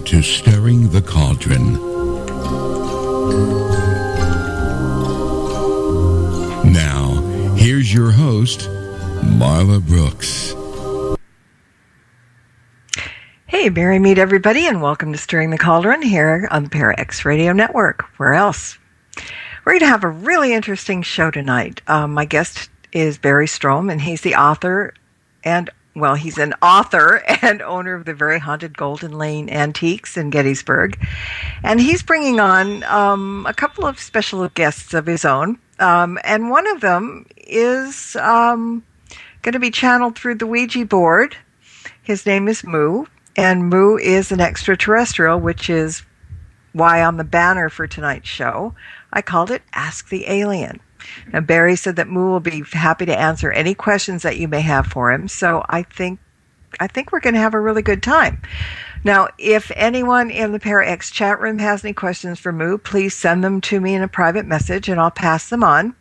to Stirring the Cauldron. Now, here's your host, Marla Brooks. Hey, Merry meet everybody, and welcome to Stirring the Cauldron here on the ParaX Radio Network. Where else? We're going to have a really interesting show tonight. My guest is Barry Strohm, and he's the author and he's an author and owner of the very haunted Golden Lane Antiques in Gettysburg. And he's bringing on a couple of special guests of his own. And one of them is going to be channeled through the Ouija board. His name is Moo, and Moo is an extraterrestrial, which is why on the banner for tonight's show, I called it Ask the Alien. Now, Barry said that Moo will be happy to answer any questions that you may have for him. So I think we're going to have a really good time. Now, if anyone in the ParaX chat room has any questions for Moo, please send them to me in a private message and I'll pass them on.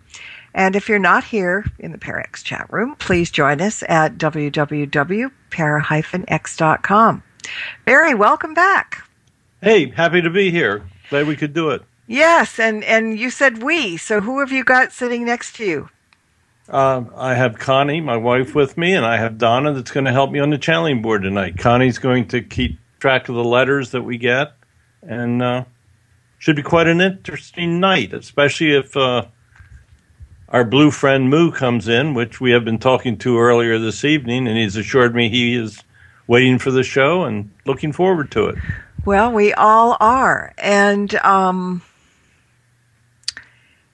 And if you're not here in the ParaX chat room, please join us at www.para-x.com. Barry, welcome back. Hey, happy to be here. Glad we could do it. Yes, and you said we, so who have you got sitting next to you? I have Connie, my wife, with me, and I have Donna that's going to help me on the channeling board tonight. Connie's going to keep track of the letters that we get, and should be quite an interesting night, especially if our blue friend Moo comes in, which we have been talking to earlier this evening, and he's assured me he is waiting for the show and looking forward to it. Well, we all are, and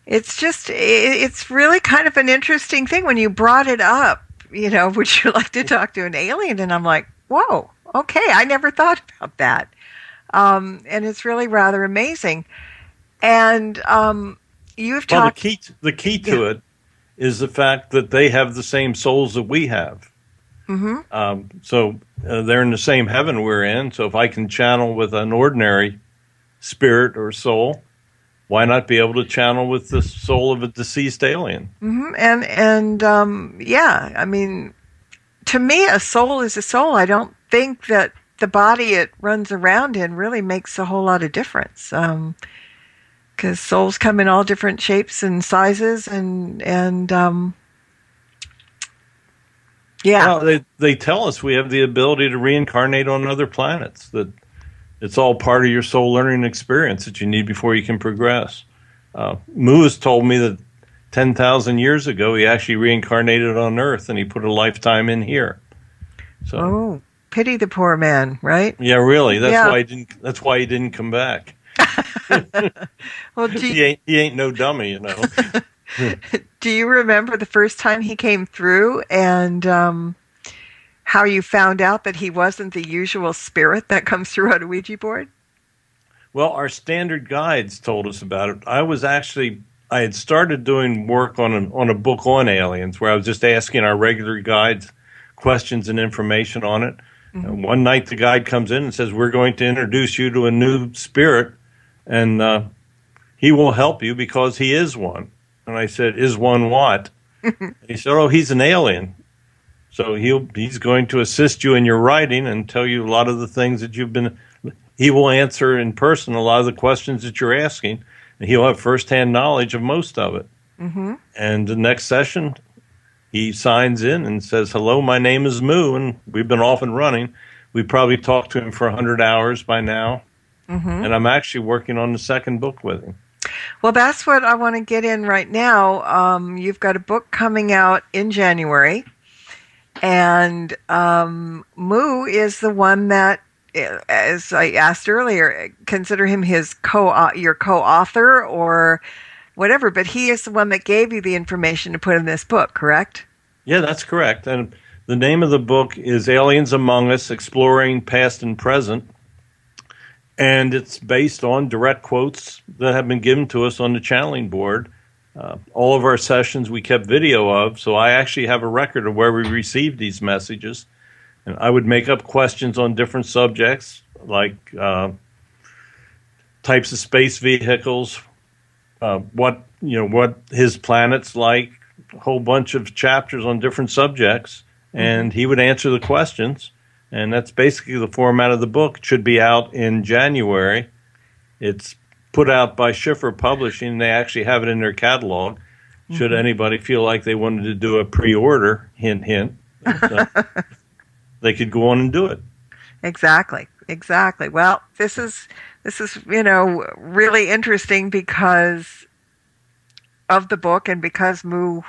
it's really kind of an interesting thing when you brought it up, would you like to talk to an alien? And I'm like, whoa, okay, I never thought about that. And it's really rather amazing. And you've talked... The key to it is the fact that they have the same souls that we have. Mm-hmm. So they're in the same heaven we're in. So if I can channel with an ordinary spirit or soul, why not be able to channel with the soul of a deceased alien? Mm-hmm. And I mean, to me, a soul is a soul. I don't think that the body it runs around in really makes a whole lot of difference. Because souls come in all different shapes and sizes, and yeah. Well, they tell us we have the ability to reincarnate on other planets, that it's all part of your soul learning experience that you need before you can progress. Moo has told me that 10,000 years ago he actually reincarnated on Earth and he put a lifetime in here. So, oh, pity the poor man, right? Yeah, really. That's why he didn't come back. Well, he ain't no dummy, Do you remember the first time he came through and how you found out that he wasn't the usual spirit that comes through on a Ouija board? Well, our standard guides told us about it. I had started doing work on a book on aliens where I was just asking our regular guides questions and information on it. Mm-hmm. And one night the guide comes in and says, we're going to introduce you to a new spirit, and he will help you because he is one. And I said, is one what? He said, oh, he's an alien. So he's going to assist you in your writing and tell you a lot of the things that he will answer in person, a lot of the questions that you're asking, and he'll have firsthand knowledge of most of it. Mm-hmm. And the next session, he signs in and says, hello, my name is Moo, and we've been off and running. We probably talked to him for 100 hours by now, mm-hmm. and I'm actually working on the second book with him. Well, that's what I want to get in right now. You've got a book coming out in January, and Moo is the one that, as I asked earlier, consider him your co-author or whatever, but he is the one that gave you the information to put in this book, correct? Yeah, that's correct. And the name of the book is Aliens Among Us, Exploring Past and Present. And it's based on direct quotes that have been given to us on the channeling board. All of our sessions we kept video of, so I actually have a record of where we received these messages. And I would make up questions on different subjects, like types of space vehicles, what his planet's like, a whole bunch of chapters on different subjects, and he would answer the questions. And that's basically the format of the book. It should be out in January. It's put out by Schiffer Publishing. They actually have it in their catalog. Should anybody feel like they wanted to do a pre-order, hint, hint, they could go on and do it. Exactly. Well, this is really interesting because of the book and because Moo,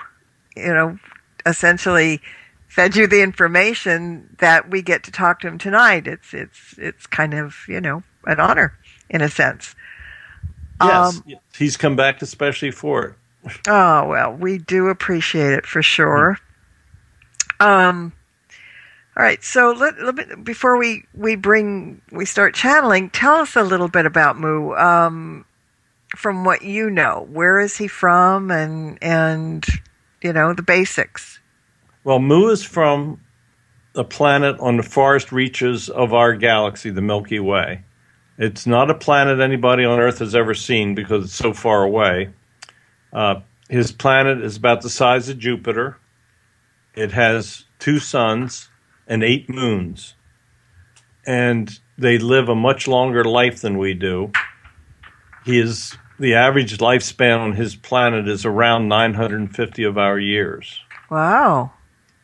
essentially fed you the information that we get to talk to him tonight. It's kind of, an honor in a sense. Yes, he's come back especially for it. Oh, well, we do appreciate it for sure. All right, so before we start channeling, tell us a little bit about Moo, from what you know. Where is he from, and the basics? Well, Moo is from a planet on the farthest reaches of our galaxy, the Milky Way. It's not a planet anybody on Earth has ever seen because it's so far away. His planet is about the size of Jupiter. It has 2 suns and 8 moons. And they live a much longer life than we do. The average lifespan on his planet is around 950 of our years. Wow.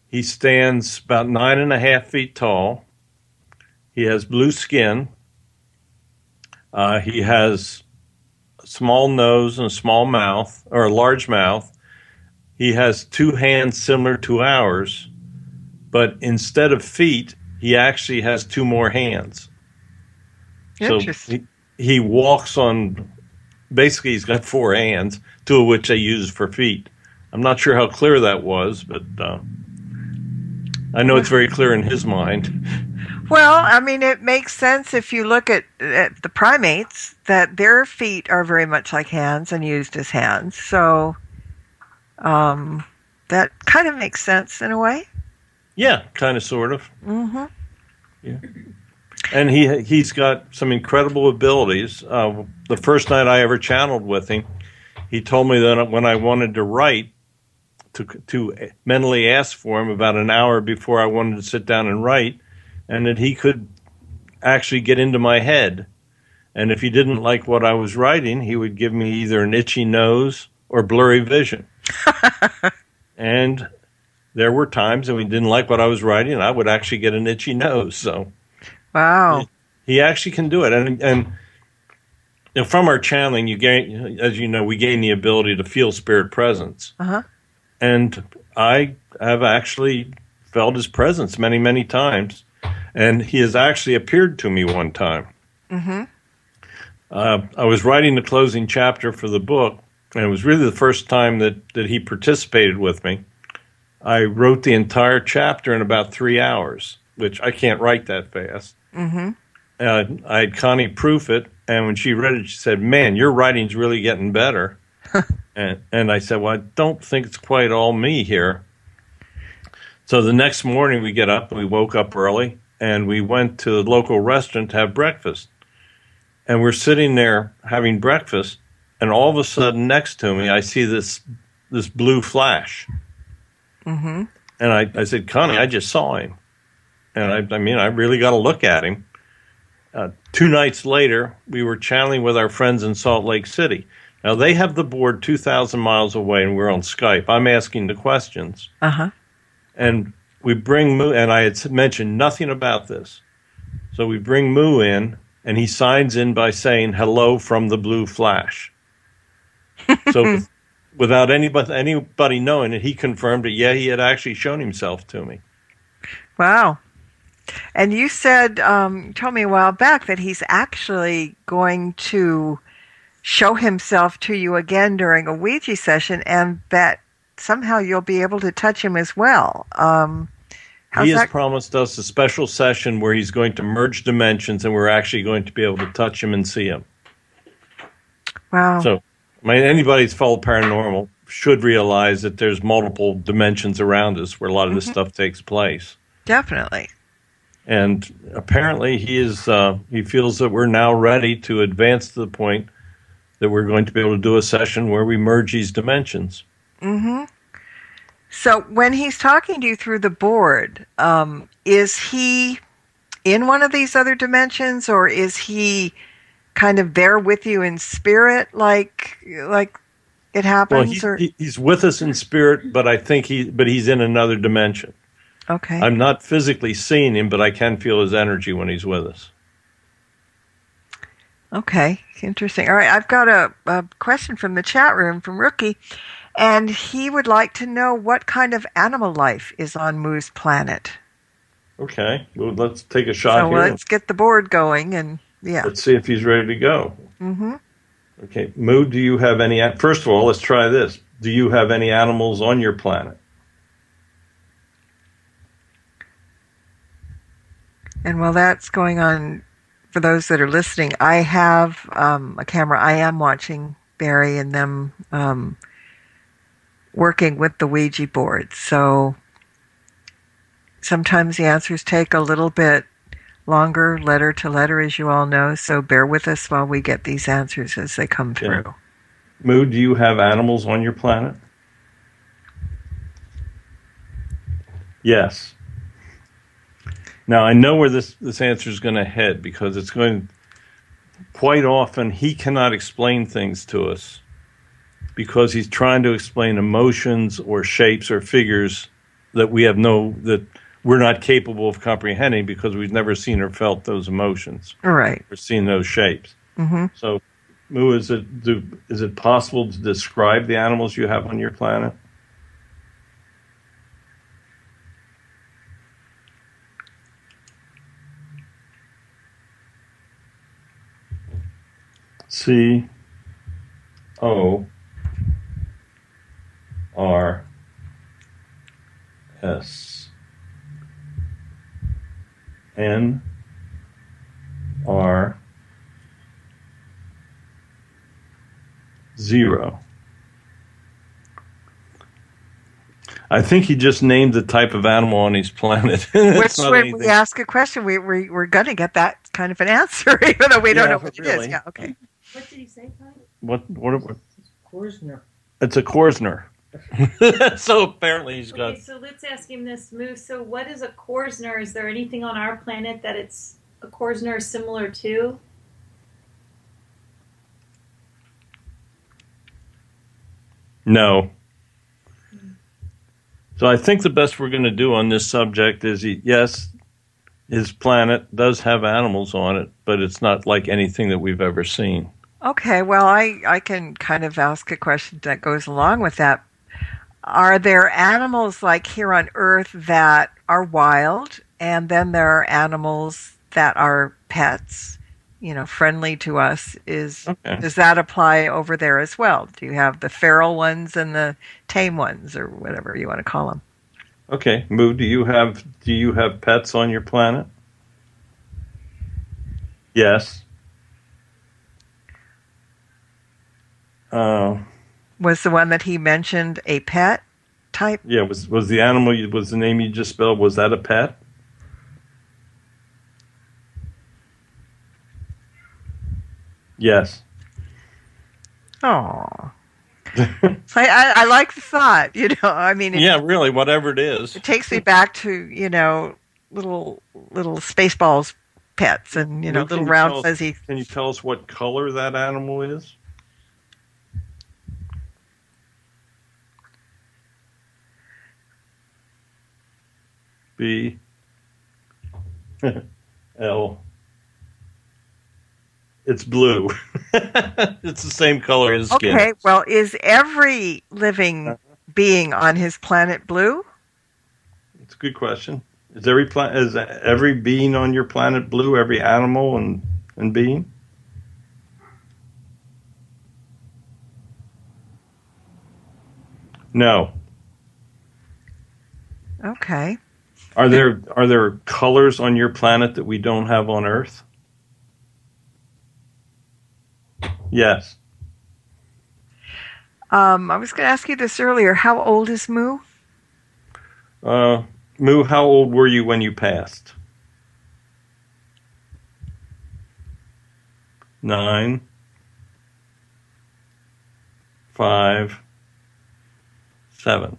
He stands about 9.5 feet tall. He has blue skin. He has a small nose and a small mouth, or a large mouth. He has 2 hands similar to ours, but instead of feet, he actually has 2 more hands. Interesting. So he walks on, basically he's got 4 hands, 2 of which they use for feet. I'm not sure how clear that was, but I know it's very clear in his mind. Well, I mean, it makes sense if you look at the primates, that their feet are very much like hands and used as hands. So that kind of makes sense in a way. Yeah, kind of, sort of. Mm-hmm. Yeah. And he's got some incredible abilities. The first night I ever channeled with him, he told me that when I wanted to write, to mentally ask for him about an hour before I wanted to sit down and write, and that he could actually get into my head. And if he didn't like what I was writing, he would give me either an itchy nose or blurry vision. And there were times when he didn't like what I was writing, and I would actually get an itchy nose. So, wow, he actually can do it. And from our channeling, you gain, as you know, we gain the ability to feel spirit presence. Uh-huh. And I have actually felt his presence many, many times. And he has actually appeared to me one time. Mm-hmm. I was writing the closing chapter for the book, and it was really the first time that he participated with me. I wrote the entire chapter in about 3 hours, which I can't write that fast. Mm-hmm. I had Connie proof it, and when she read it, she said, "Man, your writing's really getting better." and I said, "Well, I don't think it's quite all me here." So the next morning we get up, and we woke up early, and we went to the local restaurant to have breakfast. And we're sitting there having breakfast, and all of a sudden next to me, I see this blue flash. Mm-hmm. And I said, "Connie, I just saw him." And I really got to look at him. 2 nights later, we were channeling with our friends in Salt Lake City. Now, they have the board 2,000 miles away, and we're on Skype. I'm asking the questions. Uh-huh. And we bring Moo, and I had mentioned nothing about this. So we bring Moo in, and he signs in by saying, "Hello from the blue flash." So without anybody knowing it, he confirmed that, yeah, he had actually shown himself to me. Wow. And you said, told me a while back that he's actually going to show himself to you again during a Ouija session, and that somehow you'll be able to touch him as well. He has promised us a special session where he's going to merge dimensions, and we're actually going to be able to touch him and see him. Wow. So anybody who's followed paranormal should realize that there's multiple dimensions around us where a lot of this stuff takes place. Definitely. And apparently he feels that we're now ready to advance to the point that we're going to be able to do a session where we merge these dimensions. Mm-hmm. So when he's talking to you through the board, is he in one of these other dimensions, or is he kind of there with you in spirit, like it happens? Well, he's with us in spirit, but I think he's in another dimension. Okay. I'm not physically seeing him, but I can feel his energy when he's with us. Okay, interesting. All right, I've got a question from the chat room from Rookie, and he would like to know what kind of animal life is on Moo's planet. Okay, well, let's take a shot here. Let's get the board going, and let's see if he's ready to go. Mm-hmm. Okay, Moo, do you have any? First of all, let's try this. Do you have any animals on your planet? And while that's going on, for those that are listening, I have a camera. I am watching Barry and them working with the Ouija board. So sometimes the answers take a little bit longer, letter to letter, as you all know. So bear with us while we get these answers as they come through. Yeah. Moo, do you have animals on your planet? Yes. Now, I know where this answer is going to head, because it's going, quite often he cannot explain things to us because he's trying to explain emotions or shapes or figures that that we're not capable of comprehending because we've never seen or felt those emotions. Right. Or seen those shapes. Mm-hmm. So, Moo, is it possible to describe the animals you have on your planet? C-O-R-N R 0. I think he just named the type of animal on his planet. Which, when we ask a question, we're going to get that kind of an answer, even though we don't know what it is. Yeah, okay. What did he say, Todd? What? Korsner. It's a Korsner. So apparently he's got... Okay, so let's ask him this, Moo. So what is a Korsner? Is there anything on our planet that it's a Korsner similar to? No. So I think the best we're going to do on this subject is, yes, his planet does have animals on it, but it's not like anything that we've ever seen. Okay, well, I can kind of ask a question that goes along with that. Are there animals like here on Earth that are wild, and then there are animals that are pets, friendly to us? Does that apply over there as well? Do you have the feral ones and the tame ones, or whatever you want to call them? Okay, Moo, do you have pets on your planet? Yes. Was the one that he mentioned a pet type? Yeah, was the animal, was the name you just spelled, was that a pet? Yes. Oh. I like the thought, I mean. Yeah, really, whatever it is. It takes me back to, little Spaceballs pets and, little round fuzzy. Can you tell us what color that animal is? B L. It's blue. It's the same color as skin. Okay, well, is every living being on his planet blue? It's a good question. Is every being on your planet blue? Every animal and being? No. Okay. Are there colors on your planet that we don't have on Earth? Yes. I was going to ask you this earlier. How old is Moo? Moo, how old were you when you passed? 9, 5, 7.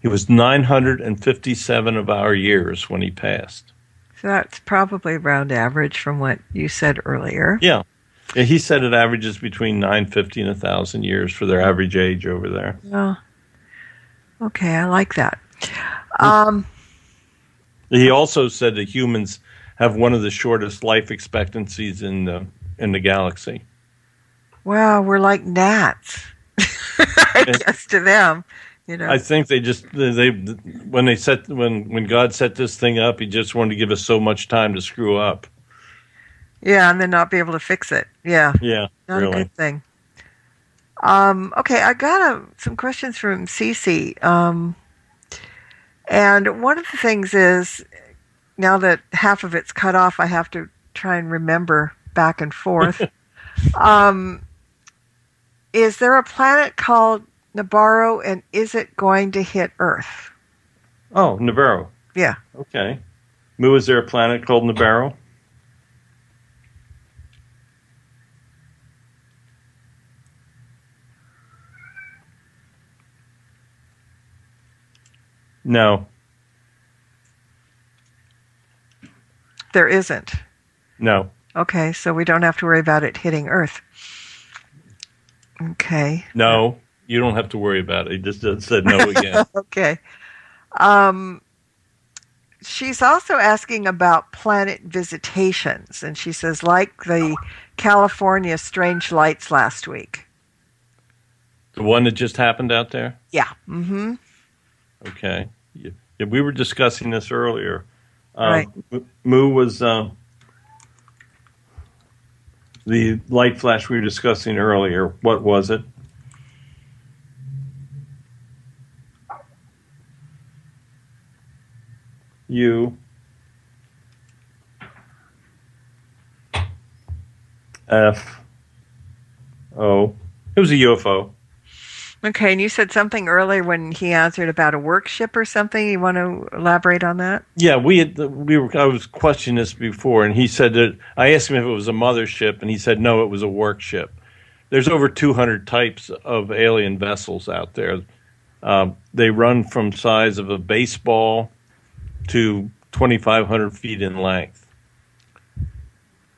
He was 957 of our years when he passed. So that's probably around average from what you said earlier. Yeah. Yeah, he said it averages between 950 and 1,000 years for their average age over there. Oh, okay, I like that. He also said that humans have one of the shortest life expectancies in the galaxy. Wow, we're like gnats, I guess, to them. You know, I think they when God set this thing up, He just wanted to give us so much time to screw up. yeah, and then not be able to fix it. Yeah, not really a good thing. Okay, I got some questions from Cece. And one of the things is, now that half of it's cut off, I have to try and remember back and forth. Is there a planet called Nabarro, and is it going to hit Earth? Oh, Nabarro. Yeah. Okay. Moo, is there a planet called Nabarro? No. There isn't. No. Okay, so we don't have to worry about it hitting Earth. Okay. No, you don't have to worry about it. He just said no again. Okay. She's also asking about planet visitations, and she says, like the California strange lights last week. The one that just happened out there? Yeah. Mm-hmm. Okay. Yeah, we were discussing this earlier. Right. Moo was the light flash we were discussing earlier. What was it? U F O. It was a UFO. Okay, and you said something earlier when he answered about a work ship or something. You want to elaborate on that? Yeah, I was questioning this before, and he said that I asked him if it was a mothership, and he said no, it was a work ship. There's over 200 types of alien vessels out there. They run from size of a baseball to 2,500 feet in length.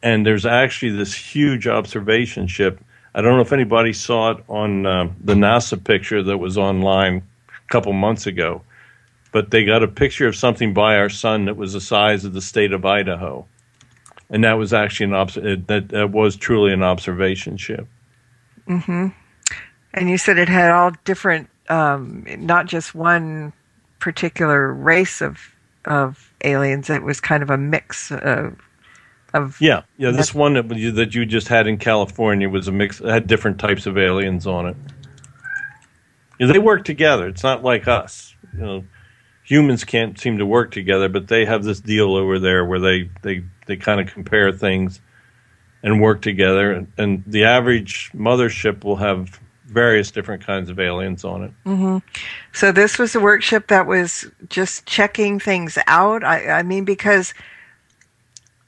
And there's actually this huge observation ship. I don't know if anybody saw it on the NASA picture that was online a couple months ago, but they got a picture of something by our sun that was the size of the state of Idaho, and that was actually that was truly an observation ship. Mm-hmm. And you said it had all different, not just one particular race of aliens. It was kind of a mix of. Yeah. This one that you just had in California was a mix. It had different types of aliens on it. They work together. It's not like us. Humans can't seem to work together, but they have this deal over there where they kind of compare things and work together. And the average mothership will have various different kinds of aliens on it. Mm-hmm. So this was a workship that was just checking things out. I mean, because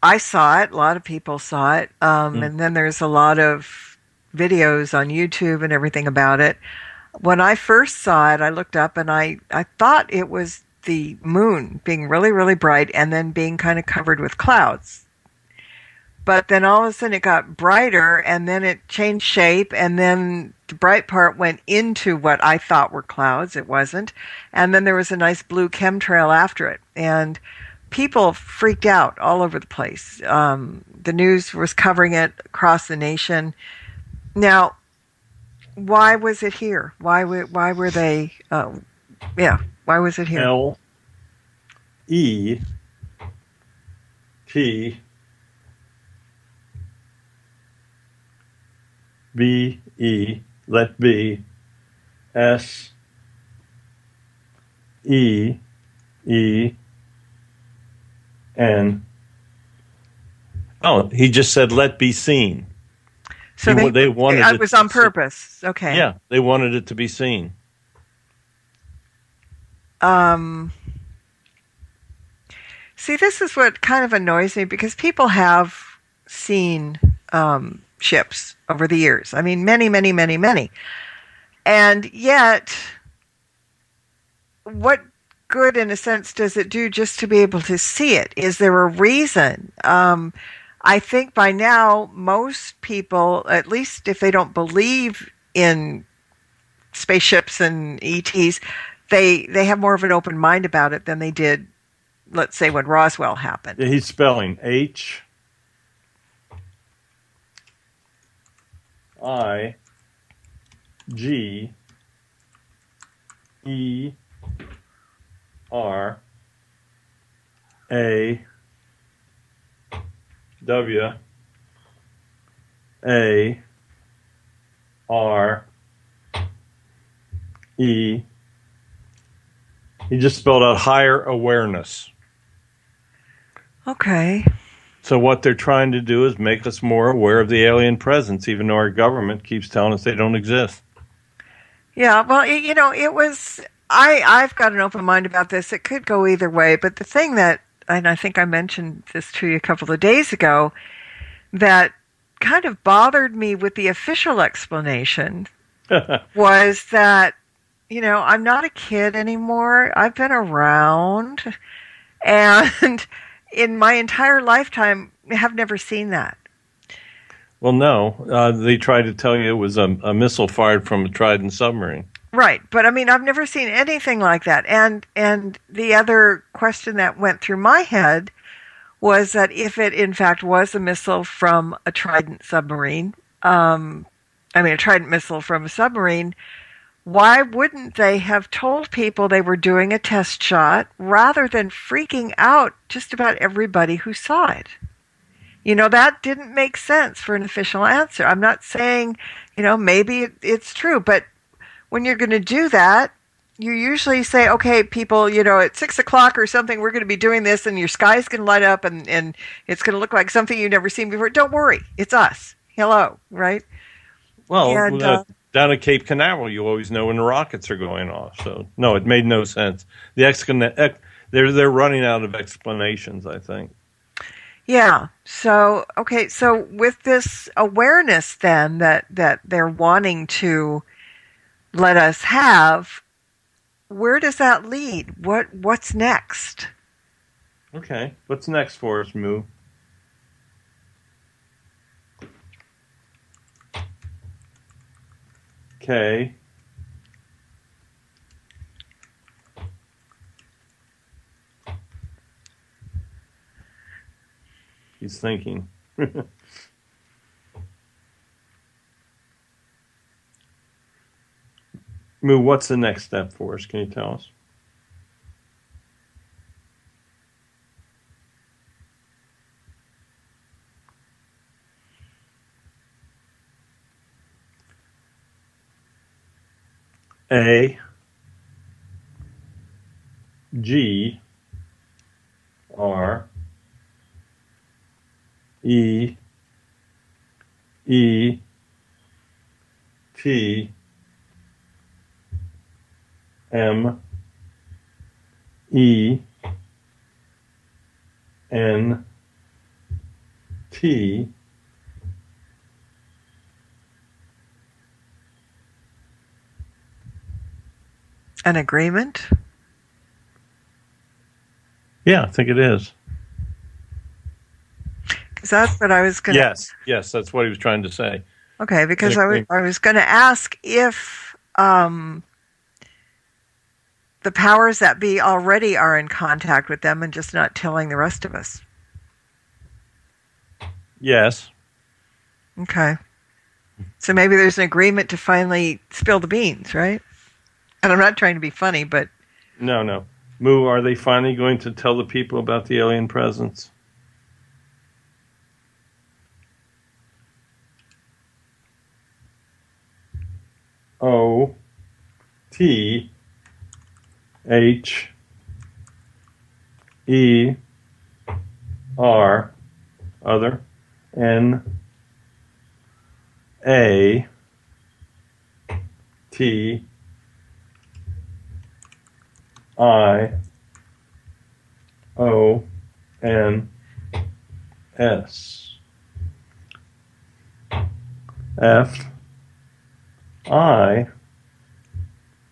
I saw it, a lot of people saw it, and then there's a lot of videos on YouTube and everything about it. When I first saw it, I looked up and I thought it was the moon being really, really bright and then being kind of covered with clouds. But then all of a sudden it got brighter and then it changed shape and then the bright part went into what I thought were clouds. It wasn't. And then there was a nice blue chemtrail after it. And people freaked out all over the place. The news was covering it across the nation. Now, why was it here? Why were they? Why was it here? LETBE, let be, SEEN. Oh, he just said let be seen. So they wanted it was on purpose. Okay. Yeah, they wanted it to be seen. See, this is what kind of annoys me because people have seen ships over the years. I mean, many, many, many, many. And yet, what good, in a sense, does it do just to be able to see it? Is there a reason? I think by now, most people, at least if they don't believe in spaceships and ETs, they have more of an open mind about it than they did, let's say, when Roswell happened. Yeah, he's spelling HGERAWE. He just spelled out higher awareness. Okay. So what they're trying to do is make us more aware of the alien presence, even though our government keeps telling us they don't exist. Yeah, well, it was, I've got an open mind about this. It could go either way, but the thing that, and I think I mentioned this to you a couple of days ago, that kind of bothered me with the official explanation was that, I'm not a kid anymore. I've been around, and in my entire lifetime, have never seen that. Well, no. They tried to tell you it was a missile fired from a Trident submarine. Right, but I've never seen anything like that. And the other question that went through my head was that if it in fact was a missile from a Trident submarine, a Trident missile from a submarine, why wouldn't they have told people they were doing a test shot rather than freaking out just about everybody who saw it? That didn't make sense for an official answer. I'm not saying, maybe it's true, but when you're going to do that, you usually say, okay, people, at 6 o'clock or something, we're going to be doing this and your sky's going to light up and it's going to look like something you've never seen before. Don't worry. It's us. Hello. Right? Well, down at Cape Canaveral, you always know when the rockets are going off. So, no, it made no sense. They're running out of explanations, I think. Yeah. So, okay. So with this awareness then that they're wanting to let us have, where does that lead? What's next? Okay. What's next for us, Moo? Okay. He's thinking. Moo, what's the next step for us? Can you tell us? A G R E E T M E N T An agreement? Yeah, I think it is. Because that's what I was going to... Yes, that's what he was trying to say. Okay, because I was going to ask if the powers that be already are in contact with them and just not telling the rest of us. Yes. Okay. So maybe there's an agreement to finally spill the beans, right? And I'm not trying to be funny, but... No. Moo, are they finally going to tell the people about the alien presence? O T H E R other N A T I O N S F I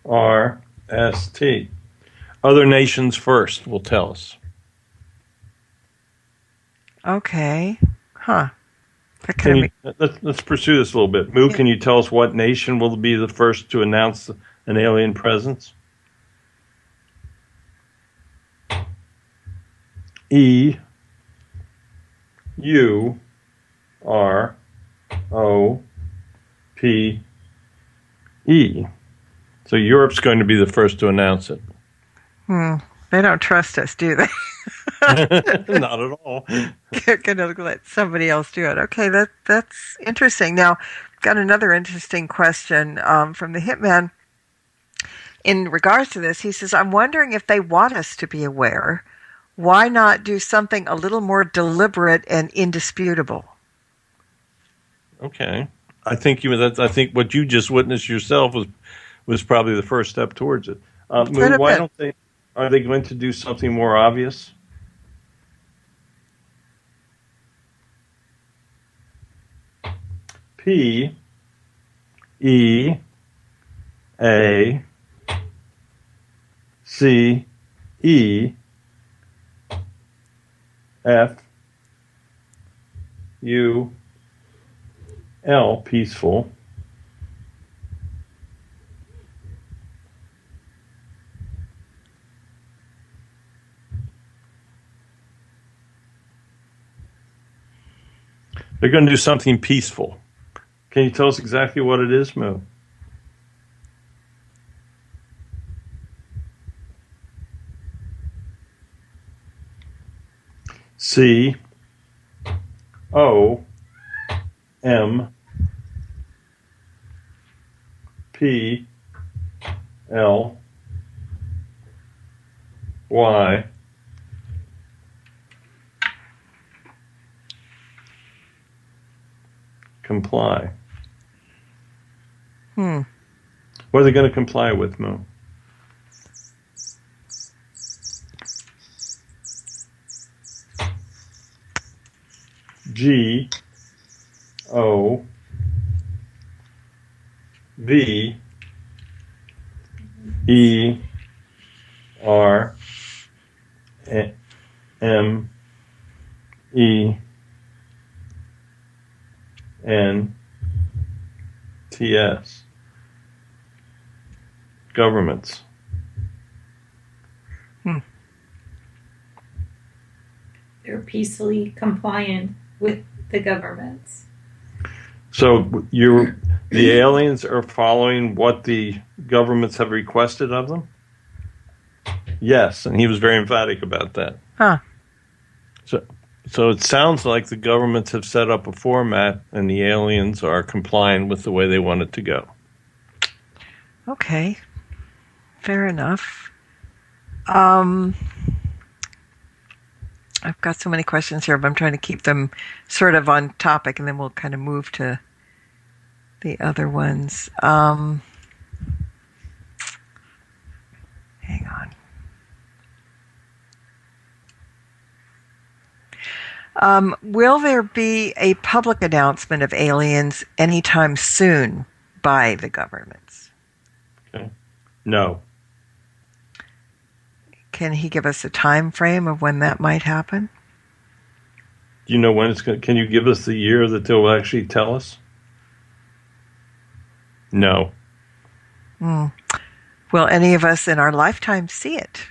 R S T. Other nations first will tell us. Okay. Huh. That Can kind you, of let's pursue this a little bit. Moo, Yeah. can you tell us what nation will be the first to announce an alien presence? E U R O P E. So Europe's going to be the first to announce it. They don't trust us, do they? Not at all. They're going to let somebody else do it. Okay, that's interesting. Now, got another interesting question from the Hitman. In regards to this, he says, I'm wondering if they want us to be aware. Why not do something a little more deliberate and indisputable? Okay. I think what you just witnessed yourself was probably the first step towards it. Moo, why don't they? Are they going to do something more obvious? P E A C E F U L, peaceful. They're going to do something peaceful. Can you tell us exactly what it is, Moo? C O M P L Y comply. What are they going to comply with, Moo? G O V E R M E N T S. Governments. They're peacefully compliant with the governments. So the aliens are following what the governments have requested of them? Yes, and he was very emphatic about that. Huh. So it sounds like the governments have set up a format and the aliens are complying with the way they want it to go. Okay. Fair enough. I've got so many questions here, but I'm trying to keep them sort of on topic, and then we'll kind of move to the other ones. Hang on. Will there be a public announcement of aliens anytime soon by the governments? Okay. No. Can he give us a time frame of when that might happen? Do you know when it's going to? Can you give us the year that they'll actually tell us? No. Will any of us in our lifetime see it?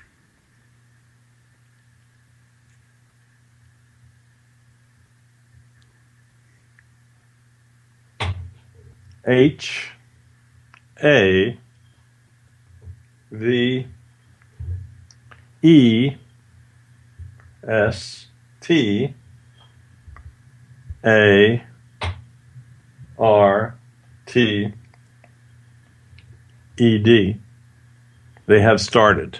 H A V E S T A R T E D. They have started.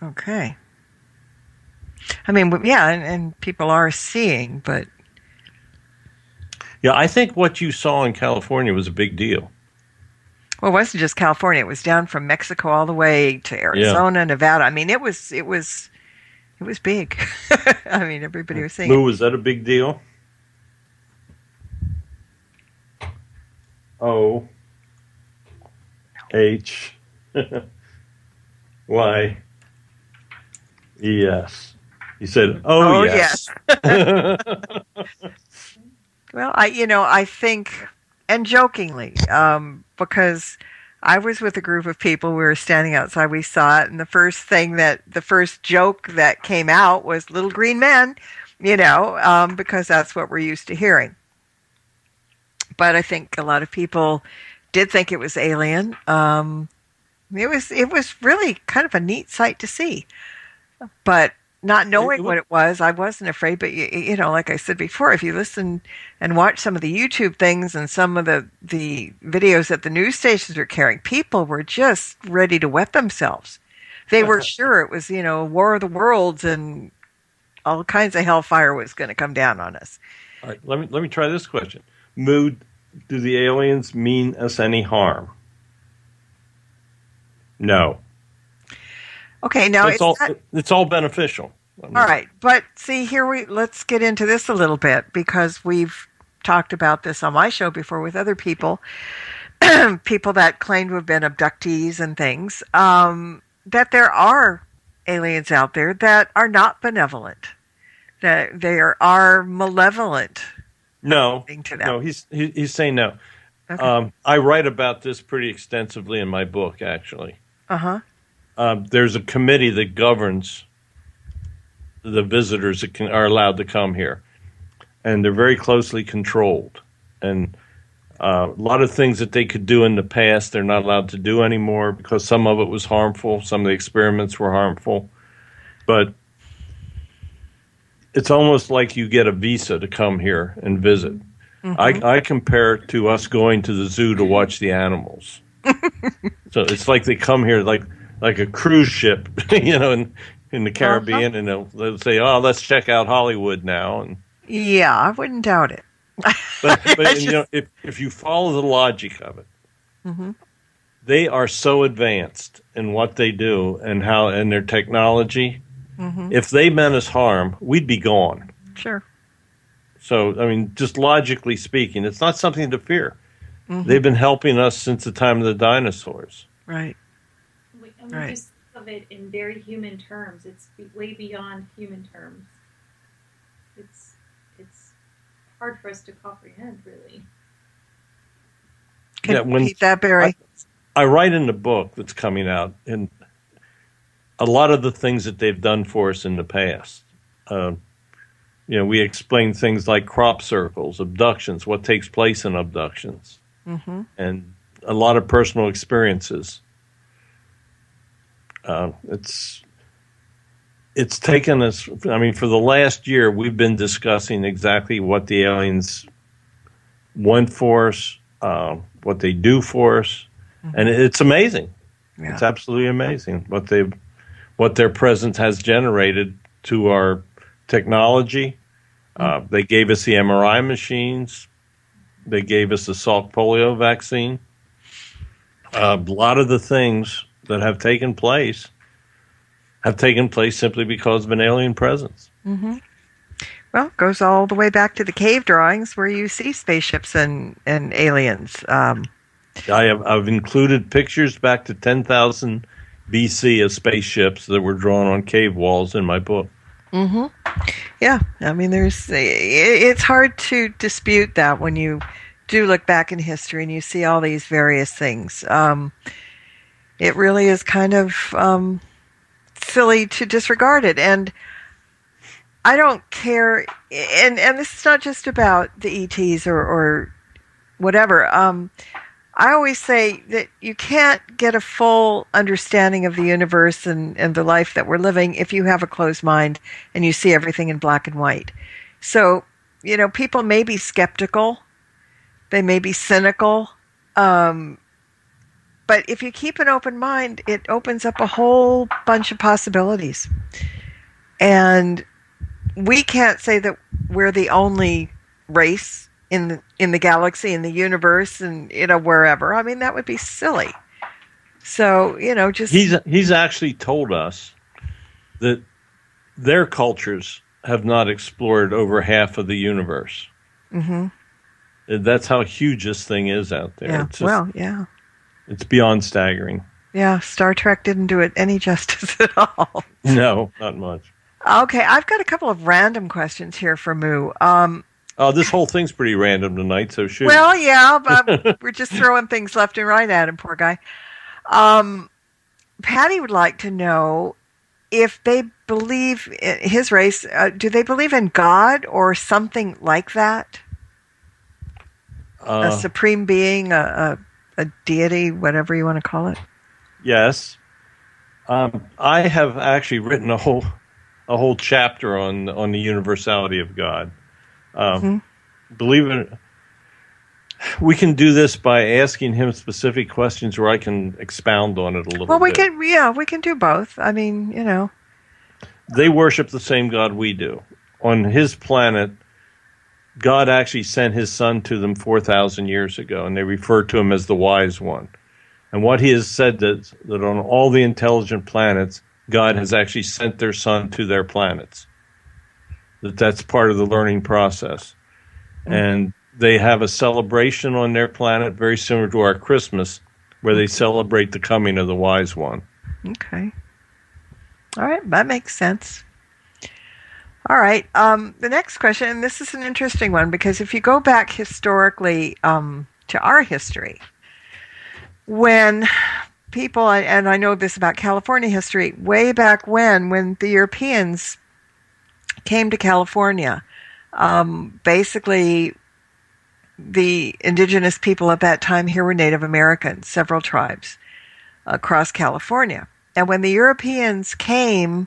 Okay. I mean, yeah, and people are seeing, but... Yeah, I think what you saw in California was a big deal. Well, it wasn't just California. It was down from Mexico all the way to Arizona, Nevada. I mean, it was big. I mean, everybody was saying. Lou, was that a big deal? O H Why, yes. He said, Oh, yes. Well, I think, and jokingly, because I was with a group of people, we were standing outside, we saw it, and the first joke that came out was little green men, because that's what we're used to hearing. But I think a lot of people did think it was alien. It was really kind of a neat sight to see. But not knowing what it was, I wasn't afraid. But like I said before, if you listen and watch some of the YouTube things and some of the videos that the news stations were carrying, people were just ready to wet themselves. They were sure it was, War of the Worlds and all kinds of hellfire was going to come down on us. All right, let me try this question. Mood, do the aliens mean us any harm? No. Okay, now it's all beneficial. All right, but see let's get into this a little bit because we've talked about this on my show before with other people, people that claim to have been abductees and things, that there are aliens out there that are not benevolent, that they are malevolent. No, he's saying no. Okay. I write about this pretty extensively in my book, actually. Uh-huh. There's a committee that governs the visitors that are allowed to come here, and they're very closely controlled. And a lot of things that they could do in the past, they're not allowed to do anymore because some of it was harmful. Some of the experiments were harmful. But it's almost like you get a visa to come here and visit. Mm-hmm. I compare it to us going to the zoo to watch the animals. So it's like they come here like a cruise ship, in the Caribbean, and they'll say, "Oh, let's check out Hollywood now." And yeah, I wouldn't doubt it. but if you follow the logic of it, mm-hmm. They are so advanced in what they do and their technology. Mm-hmm. If they meant us harm, we'd be gone. Sure. So, just logically speaking, it's not something to fear. Mm-hmm. They've been helping us since the time of the dinosaurs. Right. We just think of it in very human terms. It's way beyond human terms. It's hard for us to comprehend, really. Can you repeat that, Barry? I write in the book that's coming out, and a lot of the things that they've done for us in the past. We explain things like crop circles, abductions, what takes place in abductions, mm-hmm. and a lot of personal experiences. It's taken us, for the last year, we've been discussing exactly what the aliens want for us, what they do for us, mm-hmm. and it's amazing. Yeah. It's absolutely amazing what their presence has generated to our technology. They gave us the MRI machines. They gave us the Salk polio vaccine. A lot of the things that have taken place simply because of an alien presence. Mm-hmm. Well, it goes all the way back to the cave drawings where you see spaceships and aliens. I've included pictures back to 10,000 BC of spaceships that were drawn on cave walls in my book. Mm-hmm. Yeah, it's hard to dispute that when you do look back in history and you see all these various things. It really is kind of silly to disregard it. And I don't care, and this is not just about the ETs or whatever. I always say that you can't get a full understanding of the universe and the life that we're living if you have a closed mind and you see everything in black and white. So, people may be skeptical. They may be cynical. But if you keep an open mind, it opens up a whole bunch of possibilities. And we can't say that we're the only race in the galaxy, in the universe, and wherever. That would be silly. So just he's actually told us that their cultures have not explored over half of the universe. Mm-hmm. That's how huge this thing is out there. Yeah. It's beyond staggering. Yeah, Star Trek didn't do it any justice at all. No, not much. Okay, I've got a couple of random questions here for Moo. Oh, this whole thing's pretty random tonight, so shoot. Well, yeah, but we're just throwing things left and right at him, poor guy. Patty would like to know if they believe, his race, do they believe in God or something like that? A supreme being, a deity, whatever you want to call it? Yes. I have actually written a whole chapter on the universality of God. Believe it, we can do this by asking him specific questions, where I can expound on it a little bit. Well, we can do both. I mean, They worship the same God we do. On his planet, God actually sent his son to them 4,000 years ago, and they refer to him as the wise one. And what he has said that on all the intelligent planets, God has actually sent their son to their planets. That's part of the learning process. And they have a celebration on their planet very similar to our Christmas, where they celebrate the coming of the wise one. Okay. All right, that makes sense. All right, the next question, and this is an interesting one, because if you go back historically to our history, when people, and I know this about California history, way back when the Europeans came to California, basically the indigenous people at that time here were Native Americans, several tribes across California. And when the Europeans came,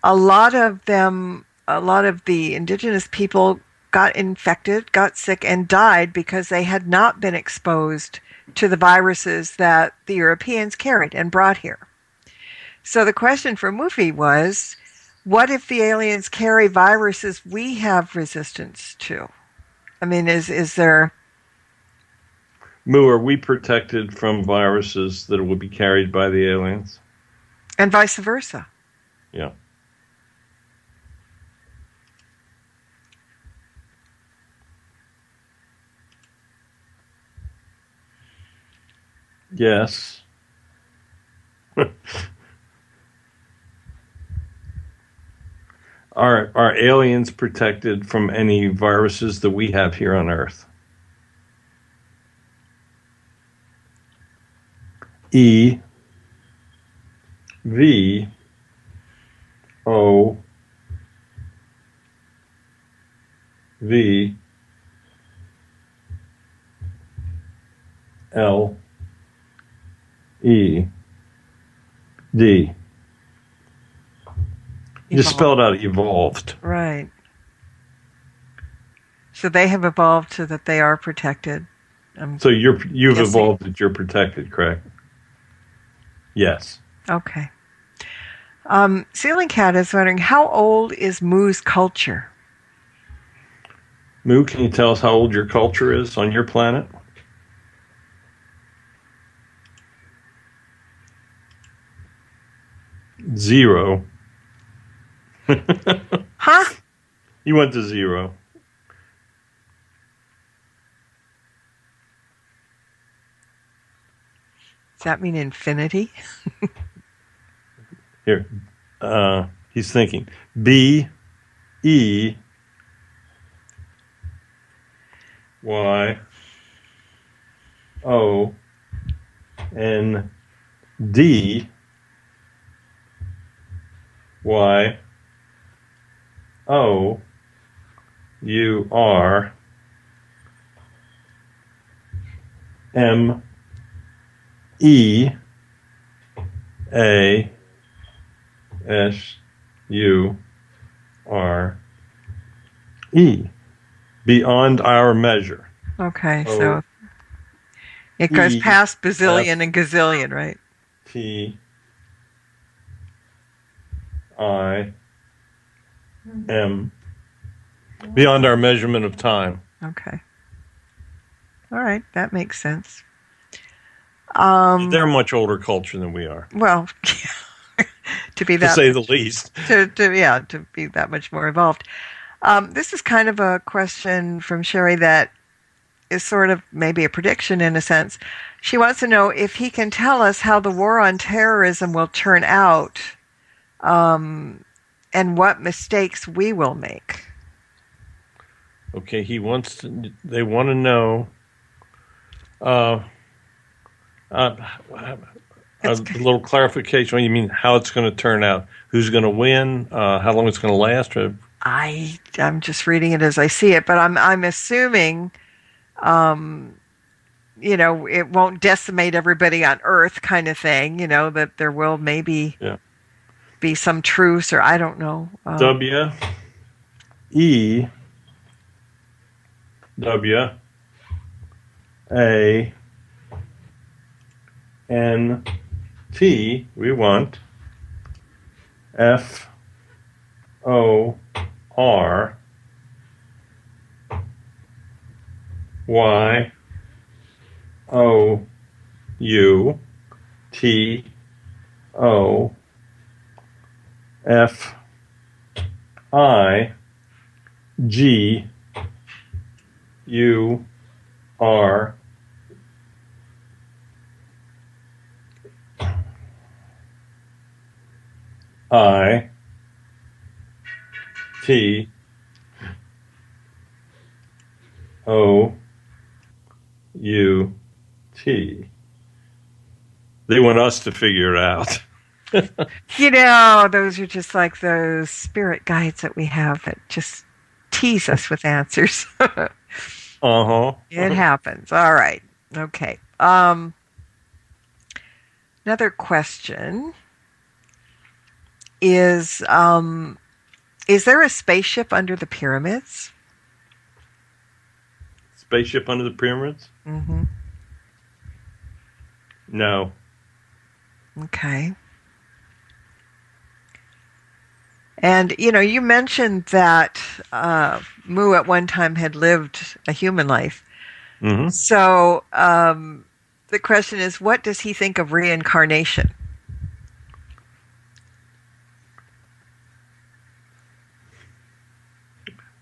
a lot of the indigenous people got infected, got sick, and died because they had not been exposed to the viruses that the Europeans carried and brought here. So the question for Mufi was, what if the aliens carry viruses we have resistance to? I mean, is there... Moo, are we protected from viruses that will be carried by the aliens? And vice versa. Yeah. Yes. Are aliens protected from any viruses that we have here on Earth? E V O V L E D. You just spelled out evolved. Right. So they have evolved so that they are protected. So you've evolved that you're protected, correct? Yes. Okay. Ceiling Cat is wondering, how old is Moo's culture? Moo, can you tell us how old your culture is on your planet? Zero. Huh? You went to zero. Does that mean infinity? Here. He's thinking. B E Y O N D Y O U R M E A S U R E. Beyond our measure. Okay, so it goes past bazillion and gazillion, right? T I M. Beyond our measurement of time. Okay. All right, that makes sense. They're a much older culture than we are. Well, to be that, to say the least. To be that much more evolved. This is kind of a question from Sherry that is sort of maybe a prediction in a sense. She wants to know if he can tell us how the war on terrorism will turn out, and what mistakes we will make. Okay, they want to know a little clarification. What do you mean, how it's going to turn out? Who's going to win? How long it's going to last? I'm just reading it as I see it, but I'm assuming, it won't decimate everybody on Earth, kind of thing. That there will maybe be some truce, or I don't know. WEWANT. We want WIFIGUT. They want us to figure it out. Those are just like those spirit guides that we have that just tease us with answers. It happens. All right. Okay. Another question is there a spaceship under the pyramids? Spaceship under the pyramids? Mm-hmm. No. Okay. And, you mentioned that Mu at one time had lived a human life. Mm-hmm. So the question is, what does he think of reincarnation?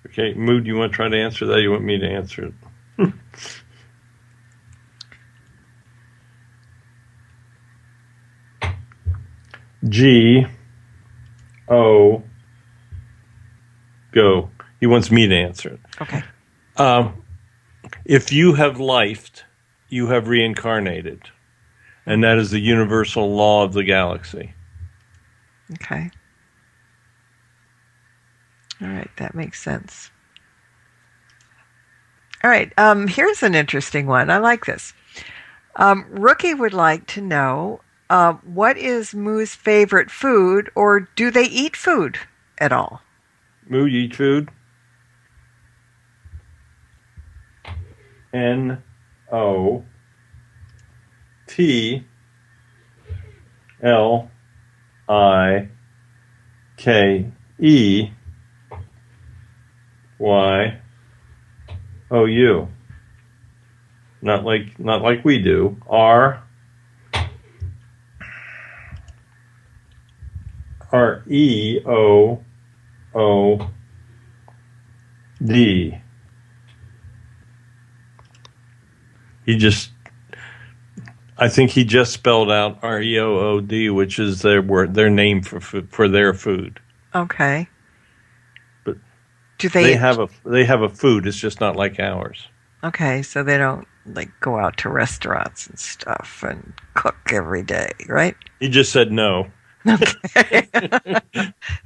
Okay, Mu, do you want to try to answer that? You want me to answer it? Go. He wants me to answer it. Okay. If you have lifed, you have reincarnated. And that is the universal law of the galaxy. Okay. All right, that makes sense. All right, here's an interesting one. I like this. Rookie would like to know, what is Mu's favorite food, or do they eat food at all? Mu, you eat food? NOTLIKEYOU. Not like we do. REOOD. I think he just spelled out REOOD, which is their name for their food. Okay. But do they have a food? It's just not like ours. Okay, so they don't go out to restaurants and stuff and cook every day, right? He just said no. Okay.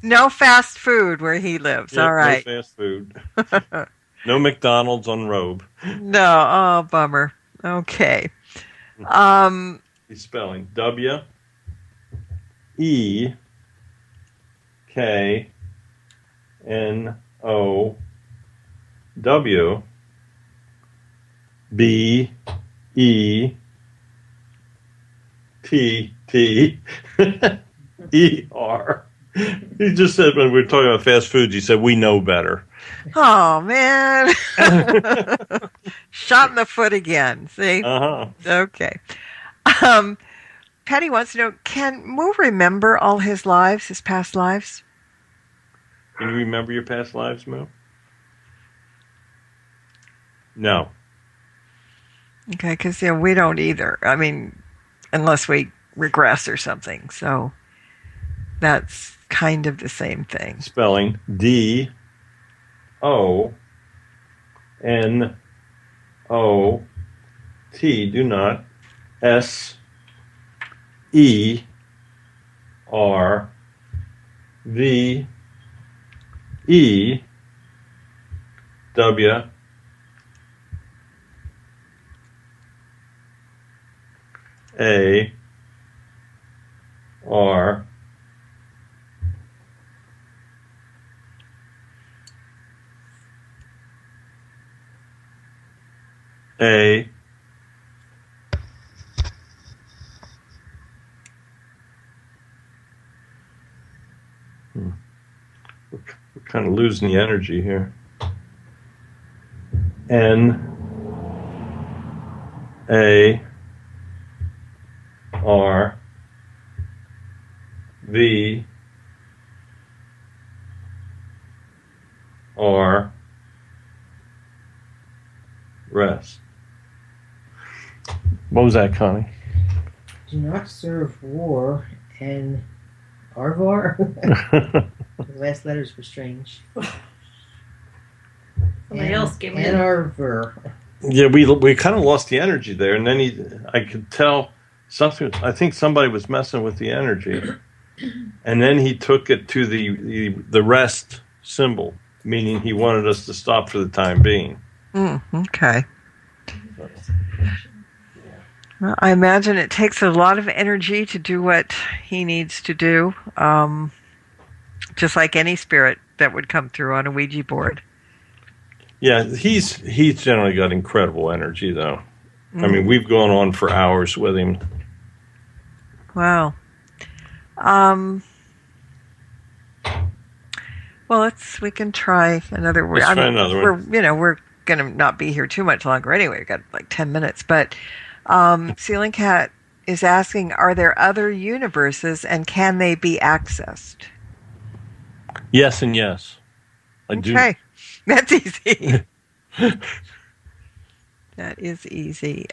No fast food where he lives. Yeah, all right. No fast food. No McDonald's on Robe. No. Oh, bummer. Okay. He's spelling WEKNOWBETTER. He just said, when we were talking about fast foods, he said, we know better. Oh, man. Shot in the foot again. See? Uh-huh. Okay. Patty wants to know, can Mu remember all his lives, his past lives? Can you remember your past lives, Mu? No. Okay, because we don't either. I mean, unless we regress or something. So that's kind of the same thing. Spelling DONOT. Do not SERVEAR A We're kind of losing the energy here. NARVR rest. What was that, Connie? Do not serve war and Arvar. The last letters were strange. Somebody else gave me and Arvar. Yeah, we kind of lost the energy there, and then I could tell something. I think somebody was messing with the energy, and then he took it to the rest symbol, meaning he wanted us to stop for the time being. Okay. Well, I imagine it takes a lot of energy to do what he needs to do, just like any spirit that would come through on a Ouija board. Yeah, he's generally got incredible energy, though. I mean, we've gone on for hours with him. Wow. Well, we can try another word. Let's try another one. We're going to not be here too much longer anyway. We've got like 10 minutes. But Ceiling Cat is asking, are there other universes and can they be accessed? Yes and yes. I do. Okay. That's easy. That is easy.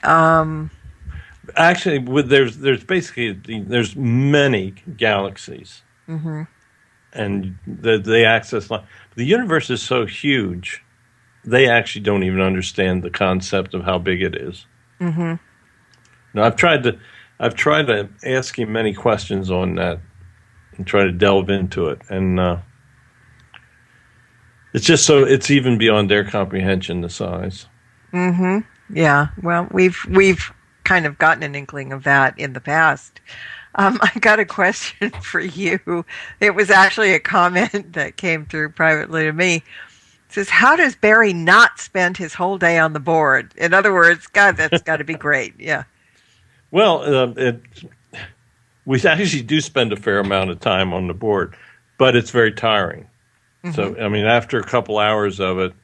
Actually, there's many galaxies. Mm-hmm. And they access light. The universe is so huge, they actually don't even understand the concept of how big it is. Mm-hmm. Now, I've tried to ask him many questions on that and try to delve into it, and it's even beyond their comprehension, the size. Mm-hmm. Yeah. Well, we've kind of gotten an inkling of that in the past. I got a question for you. It was actually a comment that came through privately to me. It says, how does Barry not spend his whole day on the board? In other words, God, that's got to be great. Yeah. Well, we actually do spend a fair amount of time on the board, but it's very tiring. Mm-hmm. So, I mean, after a couple hours of it,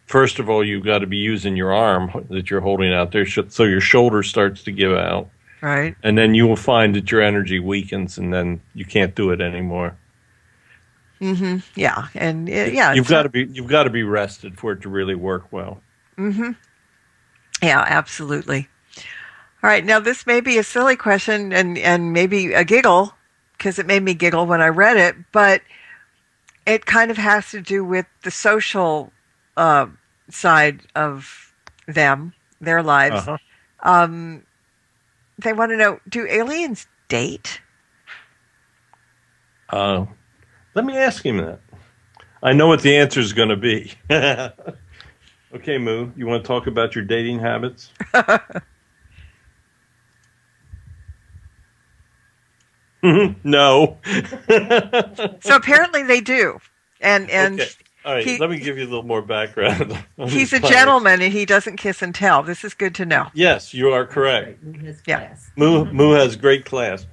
first of all, you've got to be using your arm that you're holding out there, so your shoulder starts to give out. Right. And then you will find that your energy weakens, and then you can't do it anymore. Mm-hmm. Yeah. And you've got to be rested for it to really work well. Mm-hmm. Yeah, absolutely. All right. Now, this may be a silly question and maybe a giggle, because it made me giggle when I read it, but it kind of has to do with the social side of their lives. Uh-huh. They want to know, do aliens date? Let me ask him that. I know what the answer is going to be. Okay, Moo, you want to talk about your dating habits? No. So apparently they do. And okay. All right, let me give you a little more background. He's a gentleman and he doesn't kiss and tell. This is good to know. Yes, you are correct. Yeah. Moo has great class.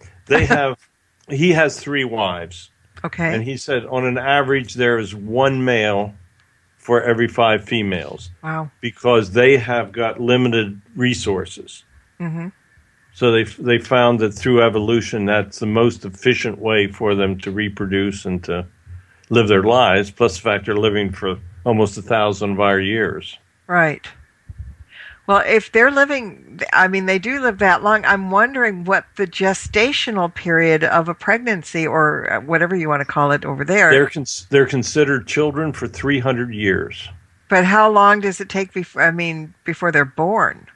He has 3 wives. Okay. And he said on an average there is 1 male for every 5 females. Wow. Because they have got limited resources. Mm-hmm. So they found that through evolution that's the most efficient way for them to reproduce and to live their lives, plus the fact they're living for almost 1,000 of our years. Right. Well, if they're living, I mean, they do live that long. I'm wondering what the gestational period of a pregnancy, or whatever you want to call it over there. They're considered children for 300 years. But how long does it take before they're born?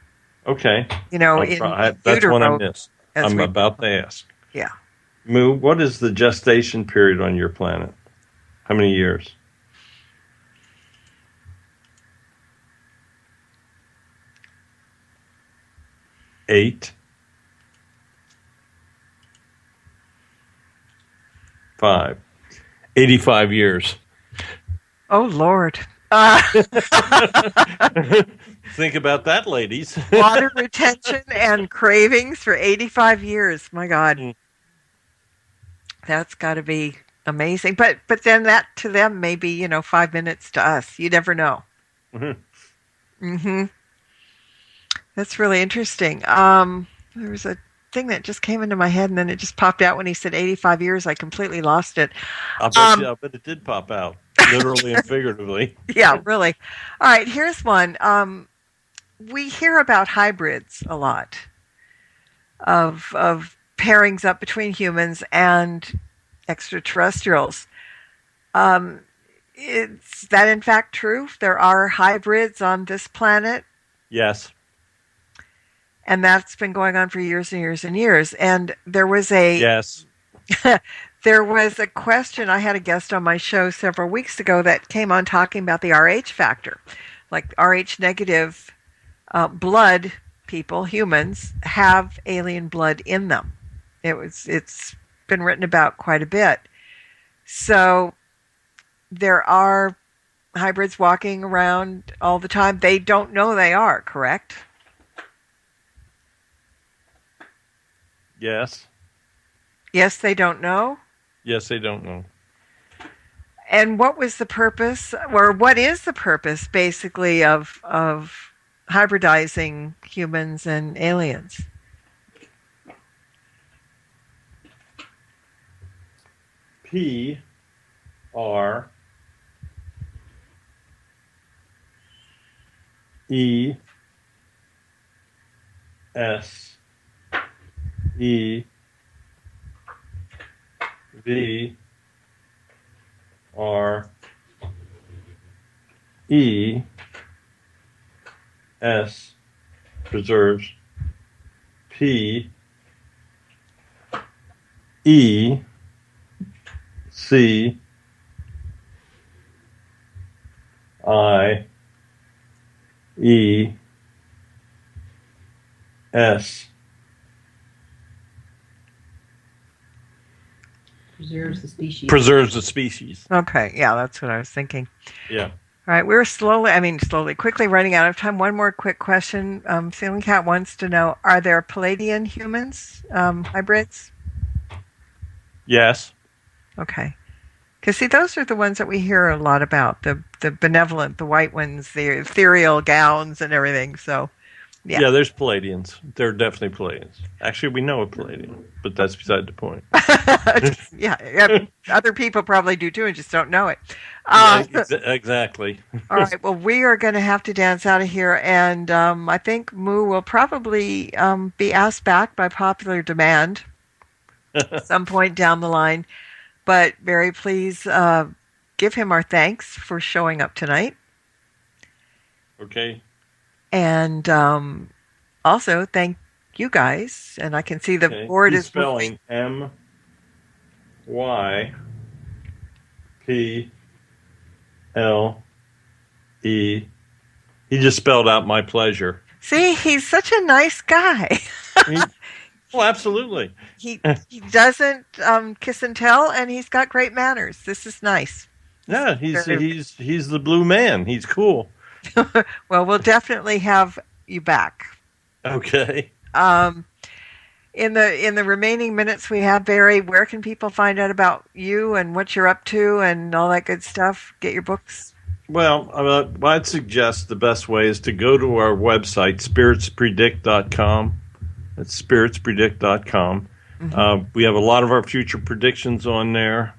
Okay. In that's one I utero, missed. as I'm we- about to ask. Yeah. Moo, what is the gestation period on your planet? How many years? Eight. 5. 85 years. Oh, Lord. Think about that, ladies. Water retention and cravings for 85 years. My God. Mm. That's got to be amazing. But then that to them may be, 5 minutes to us. You never know. That's really interesting. There was a thing that just came into my head, and then it just popped out when he said 85 years. I completely lost it. I bet it did pop out, literally and figuratively. Yeah, really. All right, here's one. We hear about hybrids a lot of pairings up between humans and extraterrestrials. Is that in fact true? There are hybrids on this planet? Yes. And that's been going on for years and years and years. And there was a Yes. there was a question. I had a guest on my show several weeks ago that came on talking about the RH factor. Like RH negative blood people, humans, have alien blood in them. It's been written about quite a bit. So there are hybrids walking around all the time. They don't know they are, correct? Yes. Yes, they don't know. Yes, they don't know. And what was the purpose, or what is the purpose, basically, of hybridizing humans and aliens? P R E S E V R E S preserves P E C I E S Preserves the species. preserves the species. Okay, yeah, that's what I was thinking. Yeah. All right, we're quickly running out of time. One more quick question. Ceiling Cat wants to know, are there Palladian humans, hybrids? Yes. Okay. Because, see, those are the ones that we hear a lot about, the benevolent, the white ones, the ethereal gowns and everything. So, yeah. Yeah, there's Palladians. There are definitely Palladians. Actually, we know a Palladian, but that's beside the point. Yeah, other people probably do too and just don't know it. Exactly. All right, well, we are going to have to dance out of here, and I think Moo will probably be asked back by popular demand at some point down the line. But Barry, please give him our thanks for showing up tonight. Okay. And also thank you guys. And I can see the board He's is spelling M Y P L E. He just spelled out my pleasure. See, he's such a nice guy. Well, absolutely. He doesn't kiss and tell, and he's got great manners. This is nice. Yeah, he's the blue man. He's cool. Well, we'll definitely have you back. Okay. In the remaining minutes we have, Barry, where can people find out about you and what you're up to and all that good stuff? Get your books. Well, I'd suggest the best way is to go to our website, spiritspredict.com. That's spiritspredict.com. Mm-hmm. We have a lot of our future predictions on there.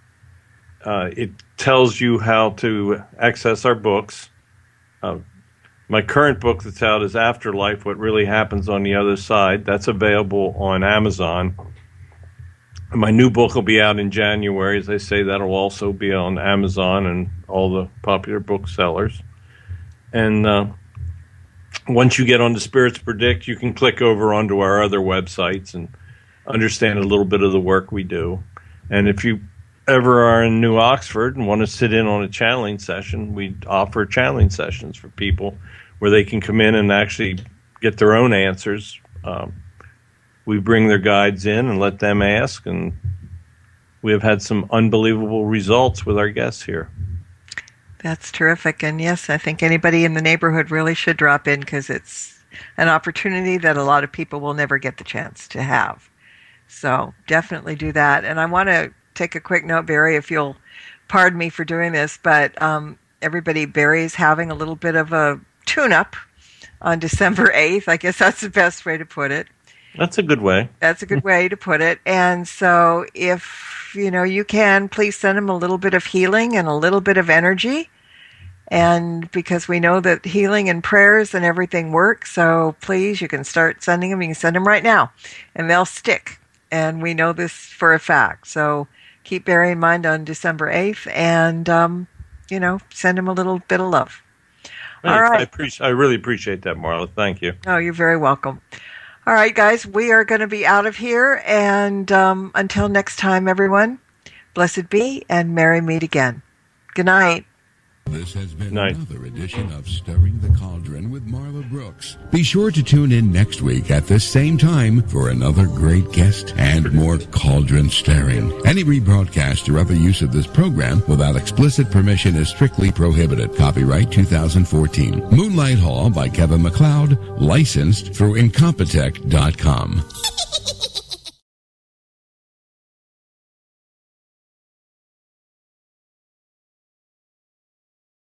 It tells you how to access our books. My current book that's out is Afterlife, What Really Happens on the Other Side. That's available on Amazon. My new book will be out in January. As I say, that'll also be on Amazon and all the popular booksellers. And once you get on to Spirits Predict, you can click over onto our other websites and understand a little bit of the work we do. And if you ever are in New Oxford and want to sit in on a channeling session, we offer channeling sessions for people where they can come in and actually get their own answers. We bring their guides in and let them ask, and we have had some unbelievable results with our guests here. That's terrific. And yes, I think anybody in the neighborhood really should drop in, because it's an opportunity that a lot of people will never get the chance to have. So definitely do that. And I want to take a quick note, Barry, if you'll pardon me for doing this, but everybody, Barry's having a little bit of a tune-up on December 8th. I guess that's the best way to put it. That's a good way. That's a good way to put it. And so if, you can, please send him a little bit of healing and a little bit of energy. And because we know that healing and prayers and everything work, so please, you can start sending them. You can send them right now, and they'll stick. And we know this for a fact. So keep Barry in mind on December 8th, and, send him a little bit of love. Thanks. All right. I really appreciate that, Marla. Thank you. Oh, you're very welcome. All right, guys, we are going to be out of here. And until next time, everyone, blessed be and merry meet again. Good night. This has been Night. another edition of Stirring the Cauldron with Marla Brooks. Be sure to tune in next week at this same time for another great guest and more cauldron stirring. Any rebroadcast or other use of this program without explicit permission is strictly prohibited. Copyright 2014. Moonlight Hall by Kevin MacLeod, licensed through Incompetech.com.